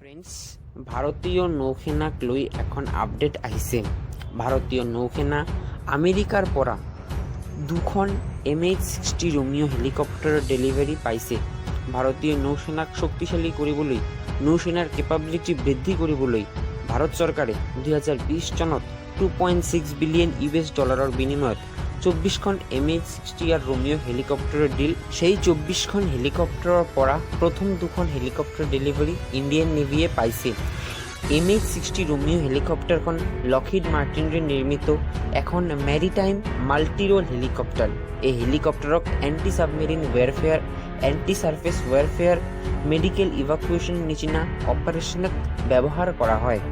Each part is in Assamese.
ফ্ৰেণ্ডছ, ভাৰতীয় নৌসেনাক লৈ এখন আপডেট আহিছে। ভাৰতীয় নৌসেনা আমেৰিকাৰ পৰা দুখন MH-60 ৰোমিঅ' হেলিকপ্টাৰৰ ডেলিভাৰী পাইছে। ভাৰতীয় নৌসেনাক শক্তিশালী কৰিবলৈ, নৌসেনাৰ কেপাবিলিটি বৃদ্ধি কৰিবলৈ ভাৰত চৰকাৰে 2020 চনত $2.6 বিলিয়ন বিনিময়ত 24খন MH-60 ৰোমিঅ' হেলিকপ্টাৰৰ ডিল। সেই 24খন হেলিকপ্টাৰৰ পৰা প্ৰথম দুখন হেলিকপ্টাৰ ডেলিভাৰী ইণ্ডিয়ান নেভিয়ে পাইছে। MH-60 ৰোমিঅ' হেলিকপ্টাৰখন লকহিড মাৰ্টিনৰে নিৰ্মিত এখন মেৰিটাইম মাল্টি-ৰ'ল হেলিকপ্টাৰ। এই হেলিকপ্টাৰক anti submarine warfare, anti surface warfare, medical evacuation নিচিনা অপাৰেশ্যনত ব্যৱহাৰ কৰা হয়।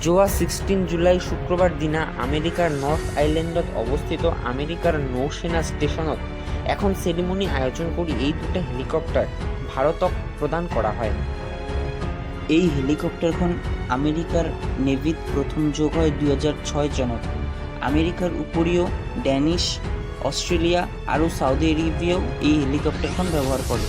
যোৱা 16 জুলাই শুক্ৰবাৰ দিনা আমেৰিকাৰ নৰ্থ আইলেণ্ডত অৱস্থিত আমেৰিকাৰ নৌসেনা ষ্টেচনত এখন চেৰিমনী আয়োজন কৰি এই দুটা হেলিকপ্টাৰ ভাৰতক প্ৰদান কৰা হয়। এই হেলিকপ্টাৰখন আমেৰিকাৰ নেভিত প্ৰথম যোগ হয় 2006 চনত। আমেৰিকাৰ উপৰিও ডেনিছ, অষ্ট্ৰেলিয়া আৰু ছাউদি আৰবেও এই হেলিকপ্টাৰখন ব্যৱহাৰ কৰে।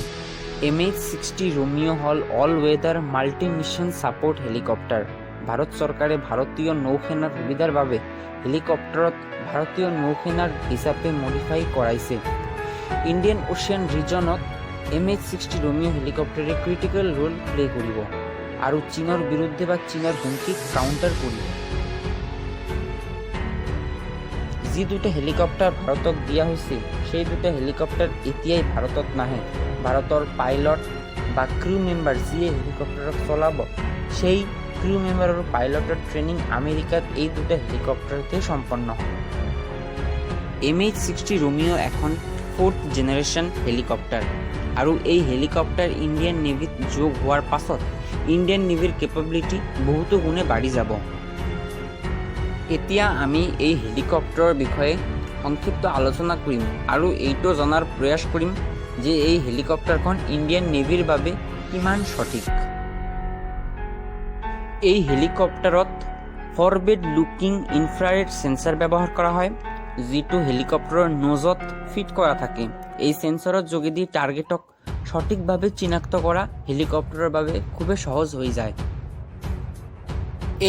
MH-60 ৰোমিঅ' হ'ল all weather multi mission support helicopter. Bharat চৰকাৰে ভাৰতীয় নৌসেনাৰ সুবিধাৰ বাবে হেলিকপ্টাৰত ভাৰতীয় নৌসেনাৰ হিচাপে মডিফাই কৰাইছে। ইণ্ডিয়ান অ'চিয়ান ৰিজনত MH-60 ৰোমিঅ' হেলিকপ্টাৰে ক্ৰিটিকেল ৰোল প্লে কৰিব আৰু চীনৰ বিৰুদ্ধে বা চীনৰ হুমকিক কাউণ্টাৰ কৰিব। যি দুটা হেলিকপ্টাৰ ভাৰতক দিয়া হৈছে, সেই দুটা হেলিকপ্টাৰ এতিয়াই ভাৰতত নাহে। ভাৰতৰ পাইলট বা ক্ৰু মেম্বাৰ যিয়ে হেলিকপ্টাৰক চলাব, সেই ক্ৰু মেম্বাৰ আৰু পাইলটৰ ট্ৰেইনিং আমেৰিকাত এই দুটা হেলিকপ্টাৰতে সম্পন্ন হয়। MH-60 ৰোমিঅ' এখন 4th জেনেৰেশ্যন হেলিকপ্টাৰ আৰু এই হেলিকপ্টাৰ ইণ্ডিয়ান নেভিত যোগ হোৱাৰ পাছত ইণ্ডিয়ান নেভিৰ কেপাবিলিটি বহুতো গুণে বাঢ়ি যাব। এতিয়া আমি এই হেলিকপ্টাৰৰ বিষয়ে সংক্ষিপ্ত আলোচনা কৰিম আৰু এইটো জনাৰ প্ৰয়াস কৰিম যে এই হেলিকপ্টাৰখন ইণ্ডিয়ান নেভিৰ বাবে কিমান সঠিক। এই হেলিকপ্টাৰত ফৰৱেড লুকিং ইনফ্ৰাৰেড সেন্সৰ ব্যৱহাৰ কৰা হয়, যিটো হেলিকপ্টাৰৰ নোজত ফিট কৰা থাকে। এই সেন্সৰৰ যোগেদি টাৰ্গেটক সঠিকভাৱে চিনাক্ত কৰা হেলিকপ্টাৰৰ বাবে খুবেই সহজ হৈ যায়।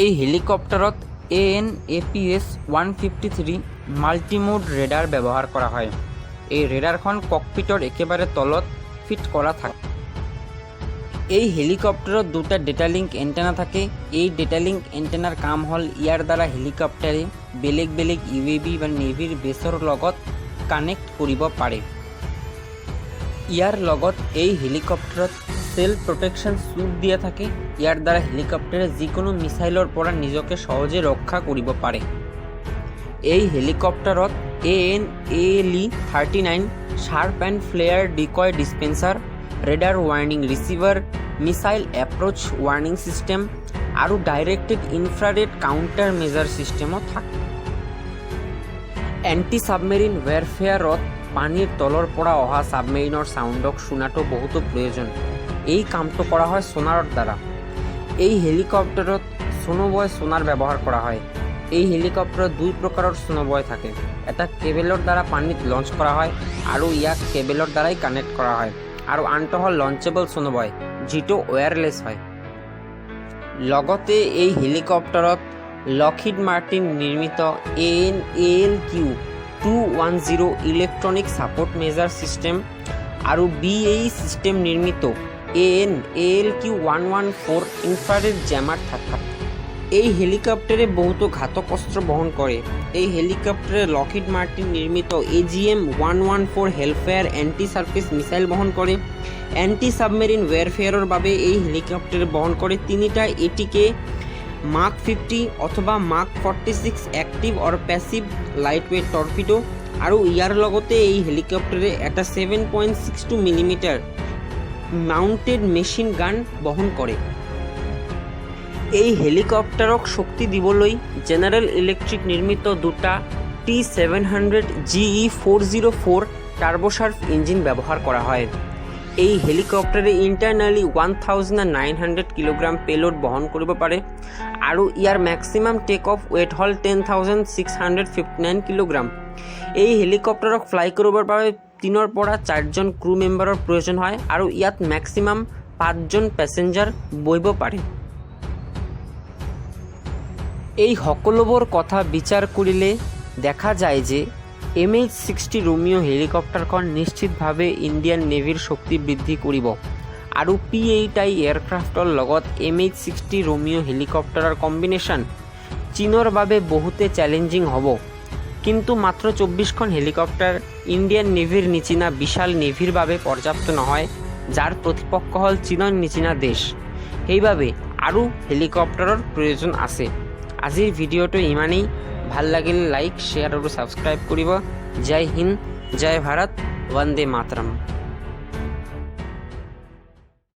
এই হেলিকপ্টাৰত AN/APS 153 মাল্টিমোড ৰেডাৰ ব্যৱহাৰ কৰা হয়। এই ৰেডাৰখন ককপিটৰ একেবাৰে তলত ফিট কৰা থাকে। এই হেলিকপ্টাৰত দুটা ডেটা লিংক এণ্টেনা থাকে। এই ডেটা লিংক এণ্টেনাৰ কাম হ'ল ইয়াৰ দ্বাৰা হেলিকপ্টাৰে বেলেগ বেলেগ UAV বা নেভিৰ বেছৰ লগত কানেক্ট কৰিব পাৰে। ইয়াৰ লগত এই হেলিকপ্টাৰত সেল্ফ প্ৰটেকশ্যন স্যুট দিয়া থাকে। ইয়াৰ দ্বাৰা হেলিকপ্টাৰে যিকোনো মিছাইলৰ পৰা নিজকে সহজে ৰক্ষা কৰিব পাৰে। এই হেলিকপ্টাৰত AN/ALE-39 sharp and flare decoy dispenser, radar warning receiver, missile approach warning system আৰু ডাইৰেক্টেড ইনফ্ৰাৰেড কাউণ্টাৰ মেজাৰ ছিষ্টেমো থাকে। এণ্টি ছাবমেৰিন ৱেৰফেয়াৰত পানীৰ তলৰ পৰা অহা ছাবমেৰিনৰ ছাউণ্ডক শুনাটো বহুতো প্ৰয়োজন। এই কামটো কৰা হয় সোনাৰৰ দ্বাৰা। এই হেলিকপ্টাৰত সোনোবয় সোনাৰ ব্যৱহাৰ কৰা হয়। এই হেলিকপ্টাৰত দুই প্ৰকাৰৰ সোনোবয় থাকে। এটা কেবেলৰ দ্বাৰা পানীত লঞ্চ কৰা হয় আৰু ইয়াক কেবেলৰ দ্বাৰাই কানেক্ট কৰা হয়, আৰু আনটো হ'ল লঞ্চেবল সোনোবয়, যিটো ৱায়াৰলেছ হয়। লগতে এই হেলিকপ্টাৰত লকহিড মাৰ্টিন নিৰ্মিত AN/ALQ-210 electronic support measure system আৰু BAE ছিষ্টেম নিৰ্মিত AN/ALQ-114 ইনফ্ৰাৰেড জেমাৰ থাকে। এই হেলিকপ্টাৰে বহুতো ঘাতক অস্ত্ৰ বহন কৰে। এই হেলিকপ্টাৰে লকহিড মাৰ্টিন নিৰ্মিত AGM-114 Hellfire anti surface missile বহন কৰে। এণ্টি ছাবমেৰিন ৱেৰফেয়াৰৰ বাবে এই হেলিকপ্টাৰে বহন কৰে 3টা ATK Mark 50 অথবা Mark 46 এক্টিভ আৰু পেছিভ লাইটৱেট টৰ্পিডো, আৰু ইয়াৰ লগতে এই হেলিকপ্টাৰে এটা 7.62 মিলিমিটাৰ মাউণ্টেড মেচিন গান বহন কৰে। এই হেলিকপ্টাৰক শক্তি দিবলৈ জেনেৰেল ইলেক্ট্ৰিক নিৰ্মিত দুটা T700 GE404 টাৰ্বচাৰ্ভ ইঞ্জিন ব্যৱহাৰ কৰা হয়। এই হেলিকপ্টাৰে ইণ্টাৰনেলি 1900 কিলোগ্ৰাম পেলোড বহন কৰিব পাৰে আৰু ইয়াৰ মেক্সিমাম টেক অফ ৱেইট হ'ল 10,659 কিলোগ্ৰাম। এই হেলিকপ্টাৰক ফ্লাই কৰিবৰ বাবে 3 পৰা 4জন ক্ৰু মেম্বাৰৰ প্ৰয়োজন হয় আৰু ইয়াত মেক্সিমাম 5জন পেছেঞ্জাৰ বহিব পাৰে। এই সকলোবোৰ কথা বিচাৰ কৰিলে দেখা যায় যে MH-60 ৰোমিঅ' হেলিকপ্টাৰখন নিশ্চিতভাৱে ইণ্ডিয়ান নেভিৰ শক্তি বৃদ্ধি কৰিব আৰু P-8I এয়াৰক্ৰাফ্টৰ লগত MH-60 ৰোমিঅ' হেলিকপ্টাৰৰ কম্বিনেশ্যন চীনৰ বাবে বহুতে চেলেঞ্জিং হ'ব। কিন্তু মাত্ৰ 24খন হেলিকপ্টাৰ ইণ্ডিয়ান নেভিৰ নিচিনা বিশাল নেভিৰ বাবে পৰ্যাপ্ত নহয়, যাৰ প্ৰতিপক্ষ হ'ল চীনৰ নিচিনা দেশ। সেইবাবে আৰু হেলিকপ্টাৰৰ প্ৰয়োজন আছে। আজিৰ ভিডিঅ'টো ইমানেই। ভাল লাগিলে লাইক, শ্বেয়াৰ আৰু ছাবস্ক্ৰাইব কৰিব। জয় হিন্দ, জয় ভাৰত, বন্দে মাতৰম।